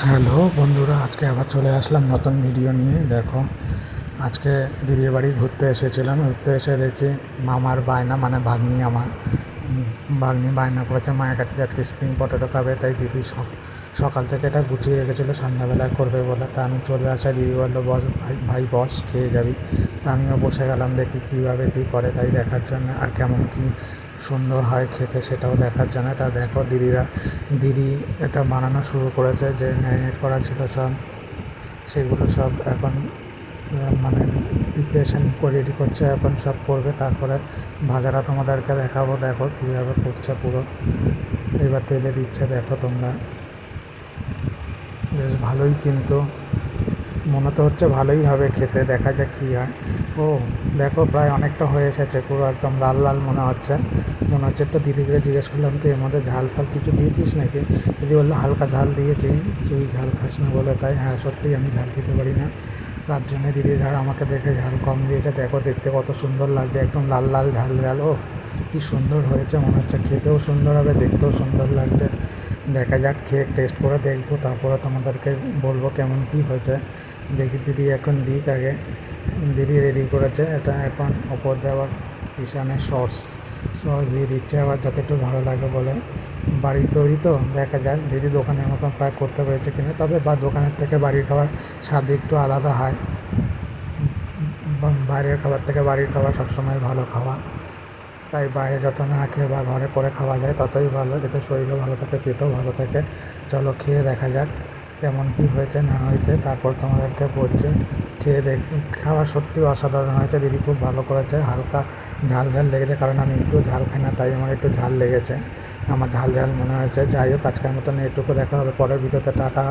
Hello বন্ধুরা, আজকে আবার চলে আসলাম নতুন ভিডিও নিয়ে। দেখো, আজকে দিদির বাড়ি ঘুরতে এসেছিলাম। ঘুরতে এসে দেখি মামার বায়না, মানে ভাগ্নি আমার ভাগ্নি বায়না করেছে মায়ের কাছে আজকে স্প্রিং পটেটো খাবে। তাই দিদি সকাল থেকে এটা গুছিয়ে রেখেছিলো সন্ধ্যাবেলায় করবে বলে। তা আমি চলে আসা, দিদি বললো বস ভাই ভাই বস, খেয়ে যাবি। তা আমিও বসে গেলাম দেখি কীভাবে কী করে, তাই দেখার জন্য, আর কেমন কী সুন্দর হয় খেতে সেটাও দেখার জন্য। তা দেখো, দিদি এটা বানানো শুরু করেছে। যে ম্যারিনেট করা ছিল সব, সেগুলো সব এখন মানে প্রিপারেশান করে রেডি করছে, এখন সব করবে। তারপরে ভাজাটা তোমাদেরকে দেখাবো। দেখো কীভাবে করছে পুরো, এবার তেলে দিচ্ছে। দেখো তোমরা, বেশ ভালোই, কিন্তু মনে তো হচ্ছে ভালোই হবে খেতে, দেখা যাক কী হয়। ও দেখো, প্রায় অনেকটা হয়ে এসেছে, পুরো একদম লাল লাল মনে হচ্ছে। একটু দিদিকে জিজ্ঞেস করলাম কি এর মধ্যে ঝাল ফাল কিছু দিয়েছিস নাকি। দিদি বললো হালকা ঝাল দিয়েছি, তুই ঝাল খাস না বলে। তাই হ্যাঁ, সত্যিই আমি ঝাল খেতে পারি না, তার জন্যে দিদি আমাকে দেখে ঝাল কম দিয়েছে। দেখো দেখতে কত সুন্দর লাগছে, একদম লাল লাল ঝাল ঝাল। ও কী সুন্দর হয়েছে, মনে হচ্ছে খেতেও সুন্দর হবে, দেখতেও সুন্দর লাগছে। দেখা যাক, খেয়ে টেস্ট করে দেখবো, তারপরে তোমাদেরকে বলবো কেমন কী হয়েছে। দেখি দিদি এখন দিক আগে। দিদি রেডি করেছে এটা, এখন ওপর দিয়ে আবার কিষানের সস দিয়ে দিচ্ছে আবার, যাতে একটু ভালো লাগে বলে। বাড়ির তৈরি তো, দেখা যাক দিদি দোকানের মতন প্রায় করতে পেরেছে কিনা। তবে দোকানের থেকে বাড়ির খাবার স্বাদ একটু আলাদা হয়। বাইরের খাবার থেকে বাড়ির খাবার সবসময় ভালো খাওয়া। তাই বাইরে যত না খেয়ে বা ঘরে করে খাওয়া যায় ততই ভালো, এতে শরীরও ভালো থাকে, পেটও ভালো থাকে। চলো খেয়ে দেখা যাক কেমন কী হয়েছে না হয়েছে, তারপর তোমাদেরকে বলছে। খাওয়া সত্যি অসাধারণ হয়েছে, দিদি খুব ভালো করেছে। হালকা ঝাল ঝাল লেগেছে, কারণ আমি একটু ঝাল খাই না, তাই আমার একটু ঝাল লেগেছে। আমার ঝাল ঝাল মনে হয়েছে। যাই হোক, আজকের মতন এটুকু, দেখা হবে পরের ভিডিওতে। টাটা।